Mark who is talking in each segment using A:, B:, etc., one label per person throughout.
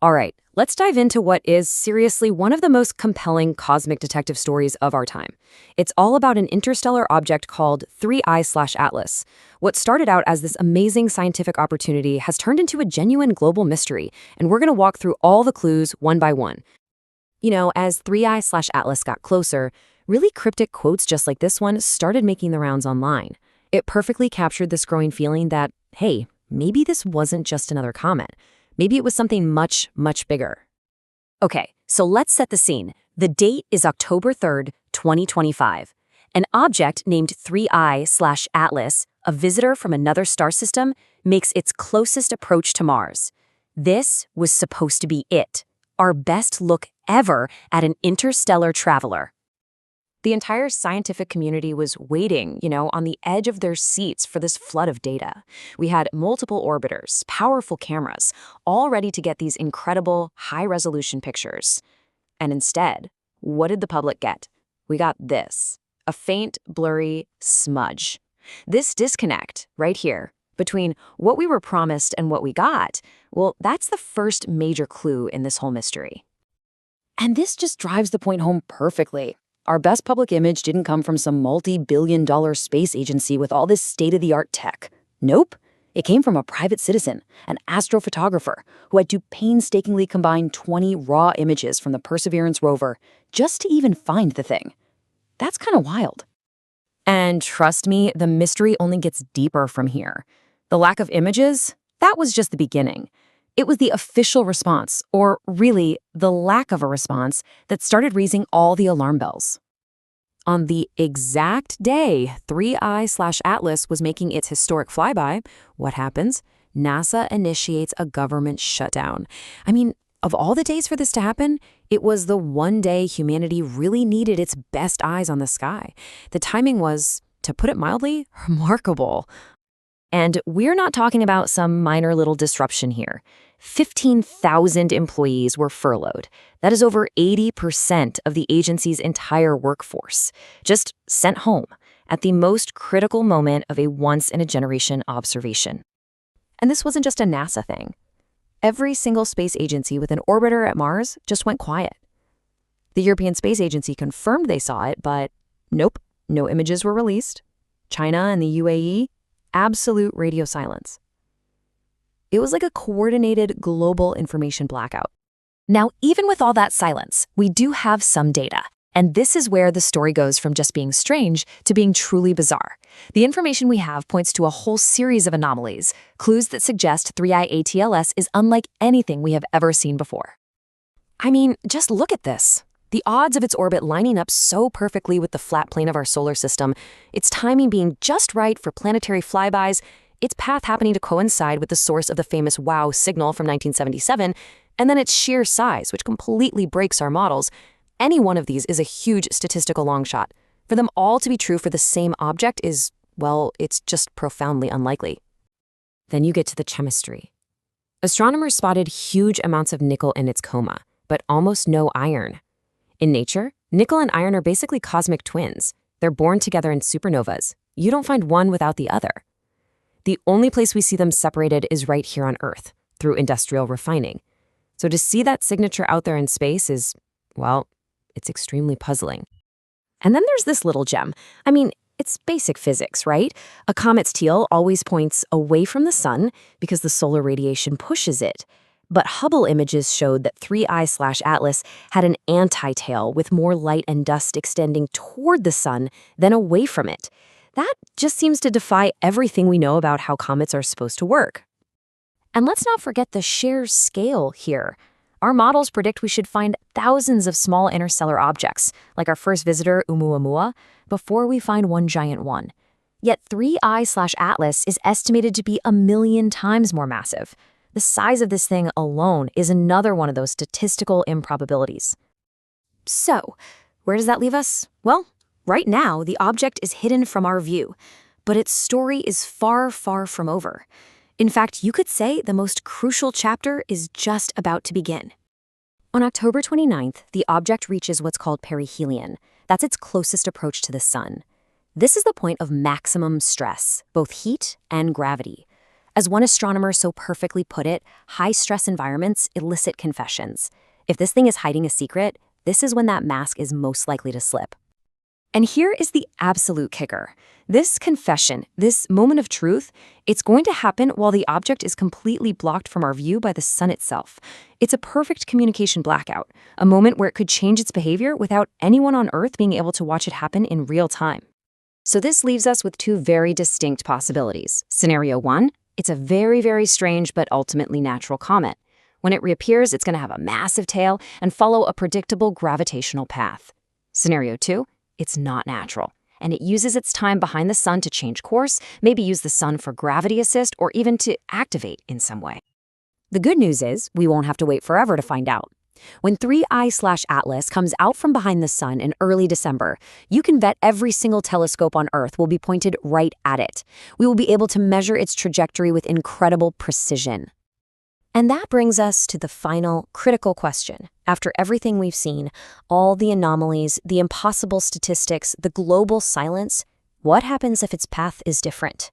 A: All right, let's dive into what is seriously one of the most compelling cosmic detective stories of our time. It's all about an interstellar object called 3I/Atlas. What started out as this amazing scientific opportunity has turned into a genuine global mystery, and we're going to walk through all the clues one by one. As 3I/Atlas got closer, really cryptic quotes just like this one started making the rounds online. It perfectly captured this growing feeling that, hey, maybe this wasn't just another comet. Maybe it was something much, much bigger. Okay, so let's set the scene. The date is October 3rd, 2025. An object named 3I/Atlas, a visitor from another star system, makes its closest approach to Mars. This was supposed to be it, our best look ever at an interstellar traveler. The entire scientific community was waiting, on the edge of their seats for this flood of data. We had multiple orbiters, powerful cameras, all ready to get these incredible, high-resolution pictures. And instead, what did the public get? We got this, a faint, blurry smudge. This disconnect, right here, between what we were promised and what we got, well, that's the first major clue in this whole mystery. And this just drives the point home perfectly. Our best public image didn't come from some multi-billion-dollar space agency with all this state-of-the-art tech. Nope. It came from a private citizen, an astrophotographer, who had to painstakingly combine 20 raw images from the Perseverance rover just to even find the thing. That's kind of wild. And trust me, the mystery only gets deeper from here. The lack of images, that was just the beginning. It was the official response, or really, the lack of a response, that started raising all the alarm bells. On the exact day 3I/Atlas was making its historic flyby, what happens? NASA initiates a government shutdown. I mean, of all the days for this to happen, it was the one day humanity really needed its best eyes on the sky. The timing was, to put it mildly, remarkable. And we're not talking about some minor little disruption here. 15,000 employees were furloughed. That is over 80% of the agency's entire workforce, just sent home at the most critical moment of a once-in-a-generation observation. And this wasn't just a NASA thing. Every single space agency with an orbiter at Mars just went quiet. The European Space Agency confirmed they saw it, but nope, no images were released. China and the UAE, absolute radio silence. It was like a coordinated global information blackout. Now, even with all that silence, we do have some data. And this is where the story goes from just being strange to being truly bizarre. The information we have points to a whole series of anomalies, clues that suggest 3I/ATLS is unlike anything we have ever seen before. I mean, just look at this. The odds of its orbit lining up so perfectly with the flat plane of our solar system, its timing being just right for planetary flybys, its path happening to coincide with the source of the famous WOW signal from 1977, and then its sheer size, which completely breaks our models. Any one of these is a huge statistical long shot. For them all to be true for the same object is, well, it's just profoundly unlikely. Then you get to the chemistry. Astronomers spotted huge amounts of nickel in its coma, but almost no iron. In nature, nickel and iron are basically cosmic twins. They're born together in supernovas. You don't find one without the other. The only place we see them separated is right here on Earth, through industrial refining. So to see that signature out there in space is, well, it's extremely puzzling. And then there's this little gem. I mean, it's basic physics, right? A comet's tail always points away from the sun because the solar radiation pushes it. But Hubble images showed that 3I/Atlas had an anti-tail with more light and dust extending toward the sun than away from it. That just seems to defy everything we know about how comets are supposed to work. And let's not forget the sheer scale here. Our models predict we should find thousands of small interstellar objects, like our first visitor, Oumuamua, before we find one giant one. Yet 3I/Atlas is estimated to be 1,000,000 times more massive. The size of this thing alone is another one of those statistical improbabilities. So, where does that leave us? Well, right now, the object is hidden from our view, but its story is far, far from over. In fact, you could say the most crucial chapter is just about to begin. On October 29th, the object reaches what's called perihelion. That's its closest approach to the sun. This is the point of maximum stress, both heat and gravity. As one astronomer so perfectly put it, high-stress environments elicit confessions. If this thing is hiding a secret, this is when that mask is most likely to slip. And here is the absolute kicker. This confession, this moment of truth, it's going to happen while the object is completely blocked from our view by the sun itself. It's a perfect communication blackout, a moment where it could change its behavior without anyone on Earth being able to watch it happen in real time. So this leaves us with two very distinct possibilities. Scenario 1, it's a very, very strange but ultimately natural comet. When it reappears, it's going to have a massive tail and follow a predictable gravitational path. Scenario 2, it's not natural, and it uses its time behind the sun to change course, maybe use the sun for gravity assist, or even to activate in some way. The good news is we won't have to wait forever to find out. When 3I/Atlas comes out from behind the sun in early December, you can bet every single telescope on Earth will be pointed right at it. We will be able to measure its trajectory with incredible precision. And that brings us to the final, critical question. After everything we've seen, all the anomalies, the impossible statistics, the global silence, what happens if its path is different?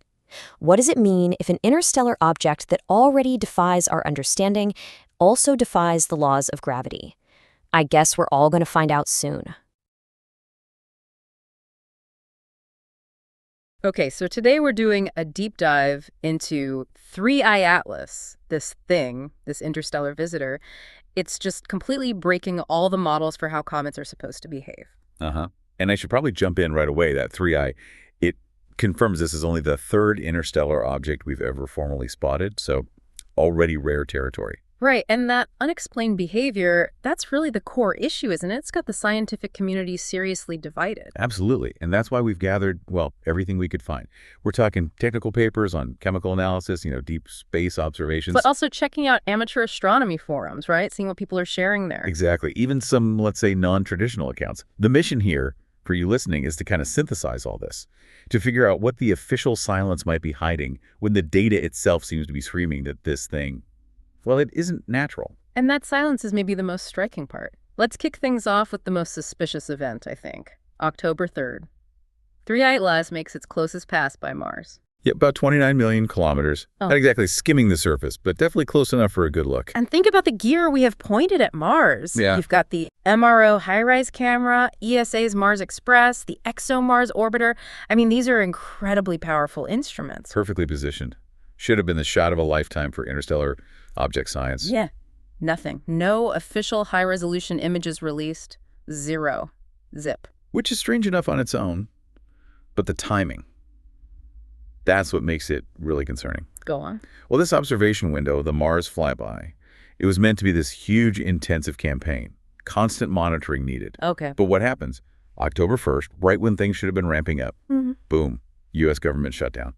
A: What does it mean if an interstellar object that already defies our understanding also defies the laws of gravity? I guess we're all going to find out soon.
B: Okay, so today we're doing a deep dive into 3I Atlas, this thing, this interstellar visitor. It's just completely breaking all the models for how comets are supposed to behave.
C: And I should probably jump in right away. That 3I, it confirms this is only the third interstellar object we've ever formally spotted, so already rare territory.
B: Right, and that unexplained behavior, that's really the core issue, isn't it? It's got the scientific community seriously divided.
C: Absolutely, and that's why we've gathered, well, everything we could find. We're talking technical papers on chemical analysis, deep space observations.
B: But also checking out amateur astronomy forums, right? Seeing what people are sharing there.
C: Exactly, even some, let's say, non-traditional accounts. The mission here, for you listening, is to kind of synthesize all this, to figure out what the official silence might be hiding when the data itself seems to be screaming that this thing, well, it isn't natural.
B: And that silence is maybe the most striking part. Let's kick things off with the most suspicious event, I think. October 3rd. 3I Atlas makes its closest pass by Mars.
C: Yeah, about 29 million kilometers. Not exactly skimming the surface, but definitely close enough for a good look.
B: And think about the gear we have pointed at Mars.
C: Yeah.
B: You've got the MRO high-rise camera, ESA's Mars Express, the ExoMars orbiter. I mean, these are incredibly powerful instruments.
C: Perfectly positioned. Should have been the shot of a lifetime for interstellar object science.
B: Yeah, nothing. No official high-resolution images released. Zero. Zip.
C: Which is strange enough on its own, but the timing, that's what makes it really concerning.
B: Go on.
C: Well, this observation window, the Mars flyby, it was meant to be this huge, intensive campaign. Constant monitoring needed.
B: Okay.
C: But what happens? October 1st, right when things should have been ramping up, boom, U.S. government shutdown.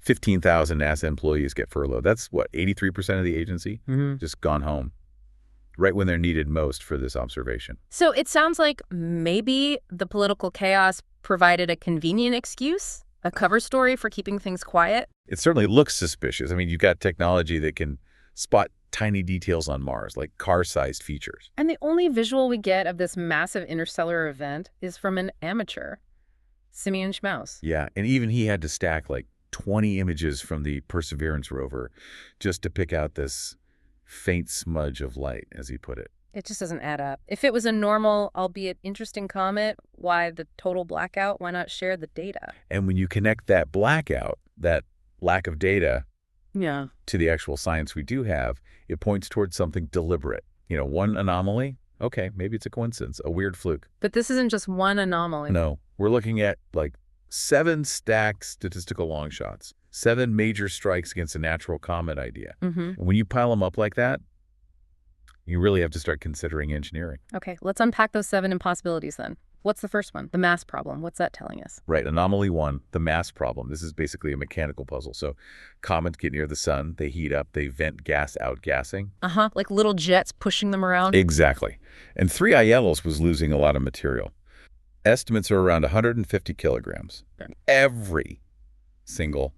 C: 15,000 NASA employees get furloughed. That's, what, 83% of the agency? Just gone home. Right when they're needed most for this observation.
B: So it sounds like maybe the political chaos provided a convenient excuse, a cover story for keeping things quiet.
C: It certainly looks suspicious. I mean, you've got technology that can spot tiny details on Mars, like car-sized features.
B: And the only visual we get of this massive interstellar event is from an amateur, Simeon Schmaus.
C: Yeah, and even he had to stack like 20 images from the Perseverance rover just to pick out this faint smudge of light, as he put it.
B: It just doesn't add up. If it was a normal, albeit interesting comet, why the total blackout? Why not share the data?
C: And when you connect that blackout, that lack of data,
B: to
C: the actual science we do have, it points towards something deliberate. One anomaly, okay, maybe it's a coincidence, a weird fluke.
B: But this isn't just one anomaly.
C: No, we're looking at like 7 stacked statistical long shots, 7 major strikes against a natural comet idea. And when you pile them up like that, you really have to start considering engineering.
B: Okay, let's unpack those 7 impossibilities then. What's the first one? The mass problem. What's that telling us?
C: Right, anomaly 1, the mass problem. This is basically a mechanical puzzle. So comets get near the sun, they heat up, they vent gas outgassing.
B: Like little jets pushing them around?
C: Exactly. And 3I Atlas was losing a lot of material. Estimates are around 150 kilograms every single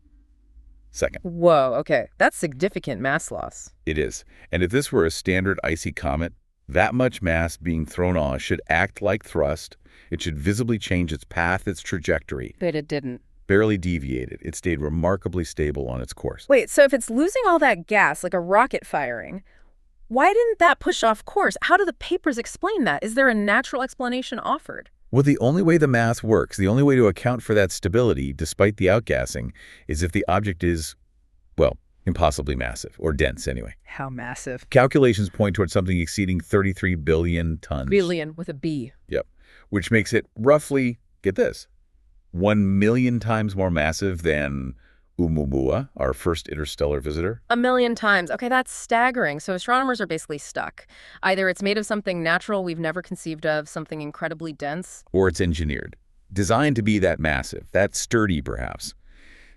C: second.
B: Whoa, okay. That's significant mass loss.
C: It is. And if this were a standard icy comet, that much mass being thrown on should act like thrust. It should visibly change its path, its trajectory.
B: But it didn't.
C: barely deviated. It stayed remarkably stable on its course.
B: Wait, so if it's losing all that gas, like a rocket firing, why didn't that push off course? How do the papers explain that? Is there a natural explanation offered?
C: Well, the only way the math works, the only way to account for that stability, despite the outgassing, is if the object is, well, impossibly massive, or dense anyway.
B: How massive?
C: Calculations point towards something exceeding 33 billion tons.
B: Billion with a B.
C: Yep. Which makes it roughly, get this, 1 million times more massive than Oumuamua, our first interstellar visitor.
B: 1 million times. Okay, that's staggering. So astronomers are basically stuck. Either it's made of something natural we've never conceived of, something incredibly dense,
C: Or it's engineered, designed to be that massive, that sturdy perhaps.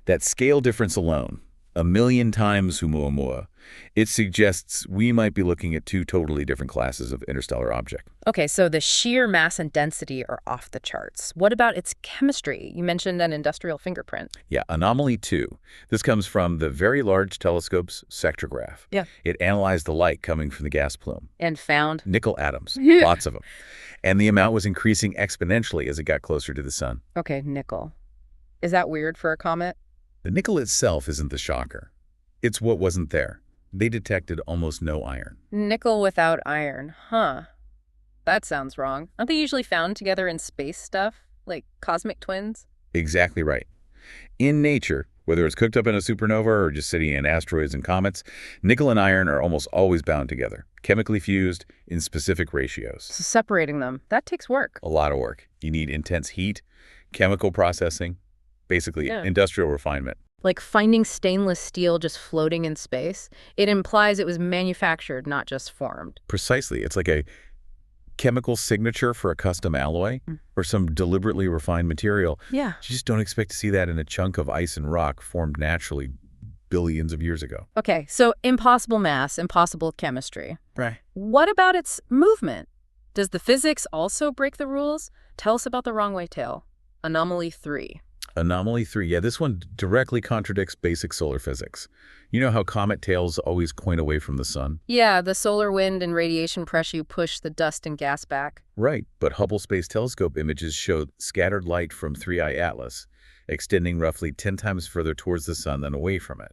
C: That scale difference alone, 1 million times Oumuamua, it suggests we might be looking at two totally different classes of interstellar object.
B: Okay, so the sheer mass and density are off the charts. What about its chemistry? You mentioned an industrial fingerprint.
C: Yeah, anomaly 2. This comes from the Very Large Telescope's spectrograph.
B: Yeah.
C: It analyzed the light coming from the gas plume.
B: And found?
C: Nickel atoms, lots of them. And the amount was increasing exponentially as it got closer to the sun.
B: Okay, nickel. Is that weird for a comet?
C: The nickel itself isn't the shocker. It's what wasn't there. They detected almost no iron.
B: Nickel without iron, huh? That sounds wrong. Aren't they usually found together in space stuff? Like cosmic twins?
C: Exactly right. In nature, whether it's cooked up in a supernova or just sitting in asteroids and comets, nickel and iron are almost always bound together, chemically fused in specific ratios.
B: So separating them, that takes work.
C: A lot of work. You need intense heat, chemical processing, basically industrial refinement.
B: Like finding stainless steel just floating in space, it implies it was manufactured, not just formed.
C: Precisely. It's like a chemical signature for a custom alloy or some deliberately refined material.
B: Yeah.
C: You just don't expect to see that in a chunk of ice and rock formed naturally billions of years ago.
B: Okay, so impossible mass, impossible chemistry.
C: Right.
B: What about its movement? Does the physics also break the rules? Tell us about the wrong way tail. Anomaly 3.
C: Anomaly 3. Yeah, this one directly contradicts basic solar physics. You know how comet tails always point away from the sun?
B: Yeah, the solar wind and radiation pressure push the dust and gas back.
C: Right, but Hubble Space Telescope images showed scattered light from 3I Atlas, extending roughly 10 times further towards the sun than away from it.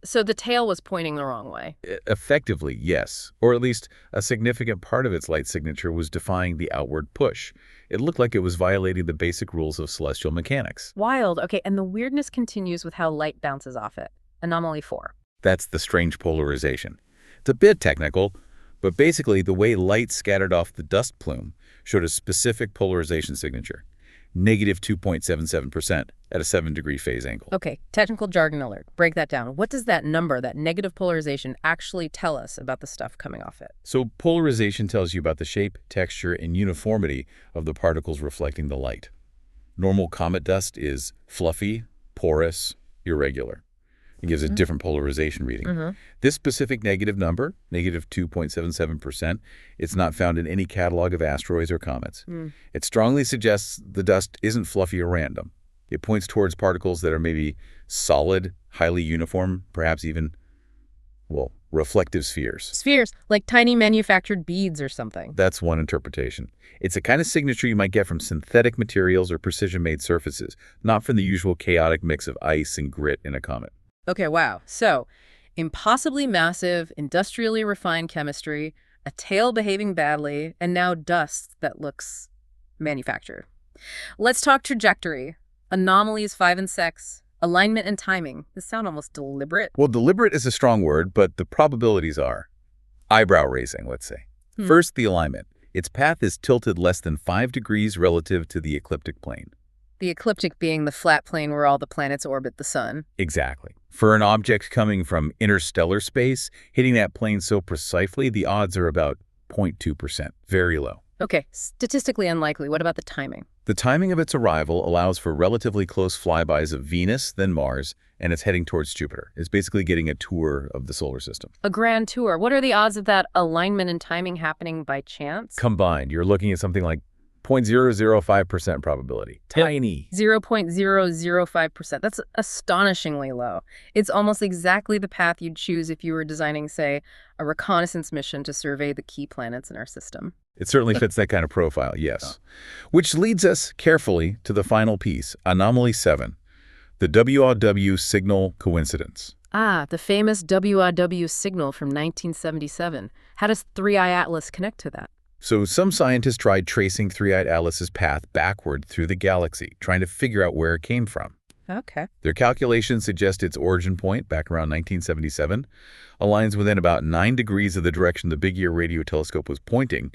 B: So the tail was pointing the wrong way.
C: Effectively, yes. Or at least a significant part of its light signature was defying the outward push. It looked like it was violating the basic rules of celestial mechanics.
B: Wild. Okay, and the weirdness continues with how light bounces off it. Anomaly 4.
C: That's the strange polarization. It's a bit technical, but basically the way light scattered off the dust plume showed a specific polarization signature. Negative 2.77% at a 7-degree phase angle.
B: Okay, technical jargon alert. Break that down. What does that number, that negative polarization, actually tell us about the stuff coming off it?
C: So polarization tells you about the shape, texture, and uniformity of the particles reflecting the light. Normal comet dust is fluffy, porous, irregular. It gives a different polarization reading. This specific negative number, negative 2.77%, it's not found in any catalog of asteroids or comets. It strongly suggests the dust isn't fluffy or random. It points towards particles that are maybe solid, highly uniform, perhaps even, well, reflective spheres.
B: Spheres, like tiny manufactured beads or something.
C: That's one interpretation. It's a kind of signature you might get from synthetic materials or precision-made surfaces, not from the usual chaotic mix of ice and grit in a comet.
B: Okay, wow. So, impossibly massive, industrially refined chemistry, a tail behaving badly, and now dust that looks manufactured. Let's talk trajectory. Anomalies 5 and 6, alignment and timing. This sound almost deliberate.
C: Well, deliberate is a strong word, but the probabilities are eyebrow-raising, let's say. First, the alignment. Its path is tilted less than 5 degrees relative to the ecliptic plane.
B: The ecliptic being the flat plane where all the planets orbit the sun.
C: Exactly. For an object coming from interstellar space, hitting that plane so precisely, the odds are about 0.2%, very low.
B: Okay, statistically unlikely. What about the timing?
C: The timing of its arrival allows for relatively close flybys of Venus, then Mars, and it's heading towards Jupiter. It's basically getting a tour of the solar system.
B: A grand tour. What are the odds of that alignment and timing happening by chance?
C: Combined, you're looking at something like 0.005% probability. Tiny.
B: 0.005%. That's astonishingly low. It's almost exactly the path you'd choose if you were designing, say, a reconnaissance mission to survey the key planets in our system.
C: It certainly fits that kind of profile, yes. Which leads us carefully to the final piece, Anomaly 7. The WRW signal coincidence.
B: The famous WRW signal from 1977. How does 3i Atlas connect to that?
C: So some scientists tried tracing 3i Atlas's path backward through the galaxy, trying to figure out where it came from.
B: Okay.
C: Their calculations suggest its origin point, back around 1977, aligns within about 9 degrees of the direction the Big Ear radio telescope was pointing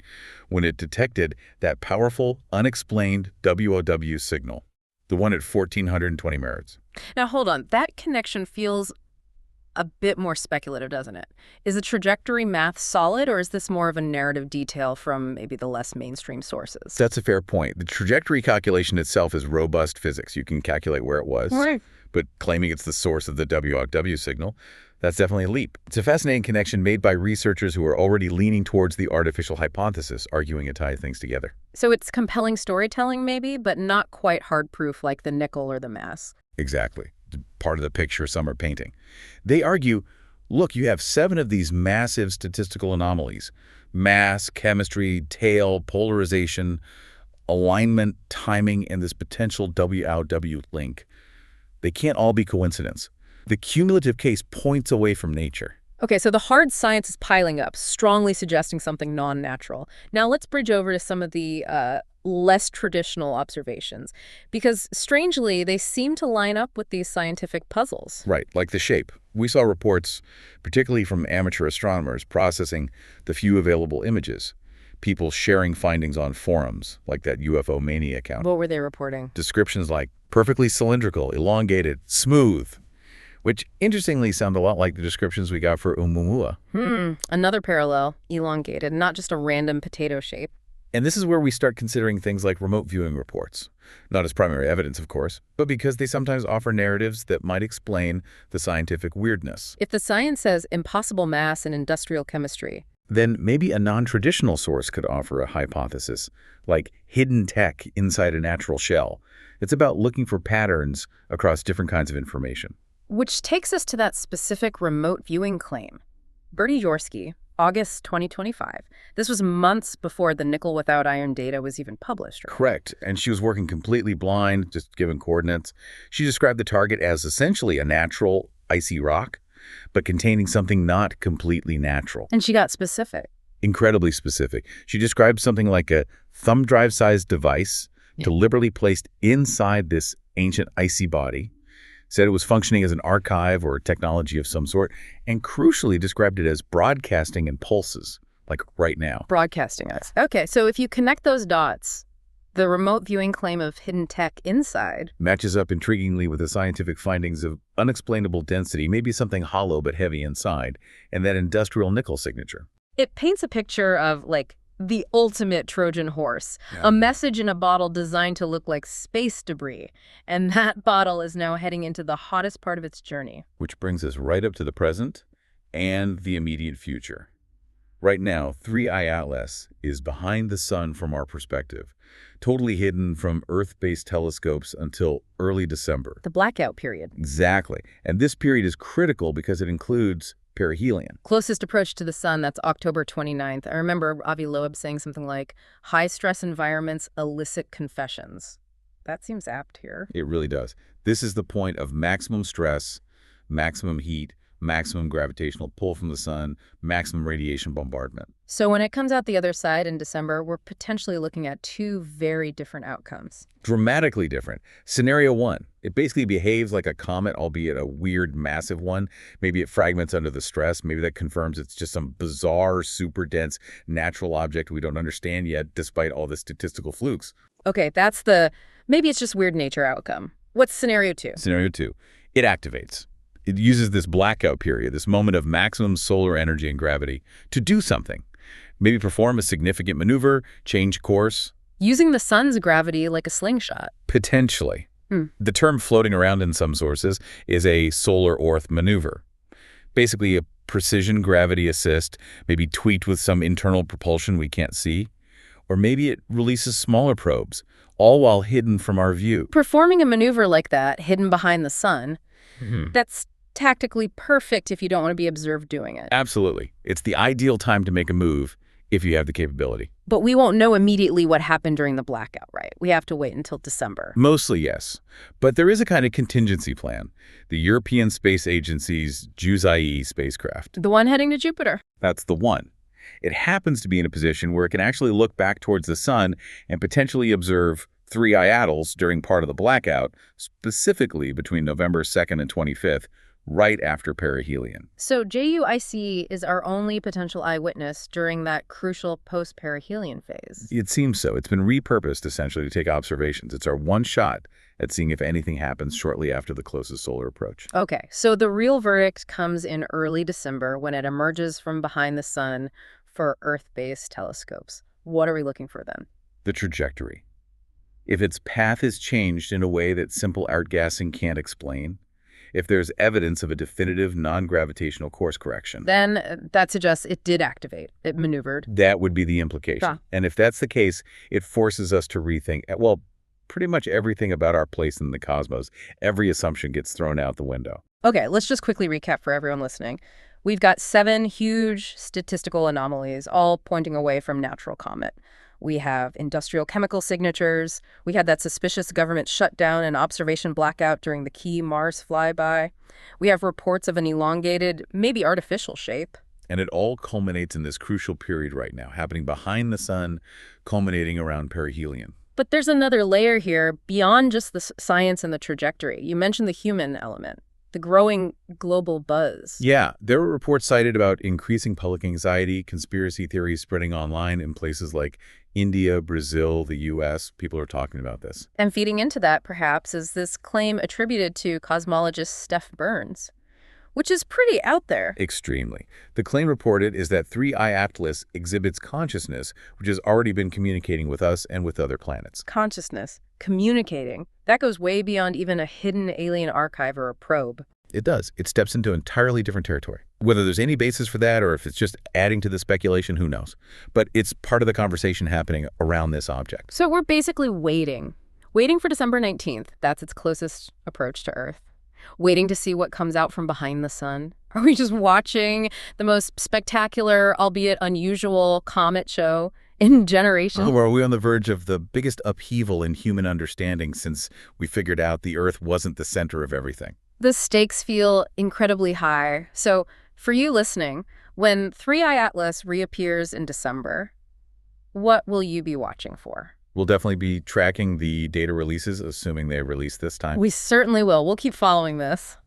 C: when it detected that powerful, unexplained WOW signal, the one at 1420 MHz.
B: Now, hold on. That connection feels a bit more speculative, doesn't it? Is the trajectory math solid, or is this more of a narrative detail from maybe the less mainstream sources?
C: That's a fair point. The trajectory calculation itself is robust physics. You can calculate where it was,
B: Right.
C: but claiming it's the source of the WOW signal, that's definitely a leap. It's a fascinating connection made by researchers who are already leaning towards the artificial hypothesis, arguing it ties things together.
B: So it's compelling storytelling, maybe, but not quite hard proof like the nickel or the mass.
C: Exactly. Part of the picture some are painting. They argue, look, you have 7 of these massive statistical anomalies: mass, chemistry, tail, polarization, alignment, timing, and this potential WOW link. They can't all be coincidence. The cumulative case points away from nature.
B: Okay, so the hard science is piling up, strongly suggesting something non-natural. Now let's bridge over to some of the less traditional observations, because strangely, they seem to line up with these scientific puzzles.
C: Right, like the shape. We saw reports, particularly from amateur astronomers, processing the few available images. People sharing findings on forums, like that UFO Mania account.
B: What were they reporting?
C: Descriptions like perfectly cylindrical, elongated, smooth, which interestingly sound a lot like the descriptions we got for Oumuamua.
B: Another parallel, elongated, not just a random potato shape.
C: And this is where we start considering things like remote viewing reports. Not as primary evidence, of course, but because they sometimes offer narratives that might explain the scientific weirdness.
B: If the science says impossible mass and industrial chemistry,
C: Then maybe a non-traditional source could offer a hypothesis, like hidden tech inside a natural shell. It's about looking for patterns across different kinds of information.
B: which takes us to that specific remote viewing claim. Bertie Yorsky, August 2025. This was months before the nickel without iron data was even published. Right?
C: Correct. And she was working completely blind, just given coordinates. She described the target as essentially a natural, icy rock, but containing something not completely natural.
B: And she got specific.
C: Incredibly specific. She described something like a thumb drive-sized device deliberately placed inside this ancient icy body, said it was functioning as an archive or a technology of some sort, and crucially described it as broadcasting in pulses, like right now.
B: Broadcasting us. Okay, so if you connect those dots, the remote viewing claim of hidden tech inside
C: Matches up intriguingly with the scientific findings of unexplainable density, maybe something hollow but heavy inside, and that industrial nickel signature.
B: it paints a picture of, like, the ultimate Trojan horse, a message in a bottle designed to look like space debris. And that bottle is now heading into the hottest part of its journey.
C: Which brings us right up to the present and the immediate future. Right now, 3i Atlas is behind the sun from our perspective, totally hidden from Earth-based telescopes until early December.
B: The blackout period.
C: Exactly. And this period is critical because it includes perihelion.
B: Closest approach to the sun, that's October 29th. I remember Avi Loeb saying something like, high-stress environments elicit confessions. That seems apt here.
C: It really does. This is the point of maximum stress, maximum heat, maximum gravitational pull from the sun, maximum radiation bombardment.
B: So when it comes out the other side in December, we're potentially looking at 2 very different outcomes.
C: Dramatically different. Scenario 1, it basically behaves like a comet, albeit a weird, massive one. Maybe it fragments under the stress. Maybe that confirms it's just some bizarre, super dense natural object we don't understand yet, despite all the statistical flukes.
B: Okay, that's maybe it's just weird nature outcome. What's scenario 2?
C: Scenario 2, it activates. It uses this blackout period, this moment of maximum solar energy and gravity, to do something. Maybe perform a significant maneuver, change course.
B: Using the sun's gravity like a slingshot.
C: Potentially. The term floating around in some sources is a solar orth maneuver. Basically a precision gravity assist, maybe tweaked with some internal propulsion we can't see. Or maybe it releases smaller probes, all while hidden from our view.
B: Performing a maneuver like that, hidden behind the sun, that's tactically perfect if you don't want to be observed doing it.
C: Absolutely. It's the ideal time to make a move if you have the capability.
B: But we won't know immediately what happened during the blackout, right? We have to wait until December.
C: Mostly, yes. But there is a kind of contingency plan. The European Space Agency's JUICE spacecraft.
B: The one heading to Jupiter.
C: That's the one. It happens to be in a position where it can actually look back towards the sun and potentially observe 3I atolls during part of the blackout, specifically between November 2nd and 25th, right after perihelion.
B: So JUIC is our only potential eyewitness during that crucial post-perihelion phase.
C: It seems so. It's been repurposed, essentially, to take observations. It's our one shot at seeing if anything happens shortly after the closest solar approach.
B: Okay, so the real verdict comes in early December when it emerges from behind the sun for Earth-based telescopes. What are we looking for then?
C: The trajectory. If its path is changed in a way that simple outgassing can't explain, if there's evidence of a definitive non-gravitational course correction,
B: then that suggests it did activate. It maneuvered.
C: that would be the implication.
B: Yeah.
C: And if that's the case, it forces us to rethink, well, pretty much everything about our place in the cosmos. Every assumption gets thrown out the window.
B: Okay, let's just quickly recap for everyone listening. We've got 7 huge statistical anomalies, all pointing away from natural comet. We have industrial chemical signatures. We had that suspicious government shutdown and observation blackout during the key Mars flyby. We have reports of an elongated, maybe artificial shape.
C: And it all culminates in this crucial period right now, happening behind the sun, culminating around perihelion.
B: But there's another layer here beyond just the science and the trajectory. You mentioned the human element, the growing global buzz.
C: Yeah, there were reports cited about increasing public anxiety, conspiracy theories spreading online in places like India, Brazil, the U.S. People are talking about this.
B: And feeding into that, perhaps, is this claim attributed to cosmologist Steph Burns, which is pretty out there.
C: Extremely. The claim reported is that 3I Atlas exhibits consciousness, which has already been communicating with us and with other planets.
B: Consciousness, communicating, that goes way beyond even a hidden alien archive or a probe.
C: It does. It steps into entirely different territory. Whether there's any basis for that or if it's just adding to the speculation, who knows? But it's part of the conversation happening around this object.
B: So we're basically waiting for December 19th. That's its closest approach to Earth. Waiting to see what comes out from behind the sun. Are we just watching the most spectacular, albeit unusual, comet show in generations?
C: Oh, are we on the verge of the biggest upheaval in human understanding since we figured out the Earth wasn't the center of everything?
B: The stakes feel incredibly high. So for you listening, when 3I Atlas reappears in December, what will you be watching for?
C: We'll definitely be tracking the data releases, assuming they release this time.
B: We certainly will. We'll keep following this.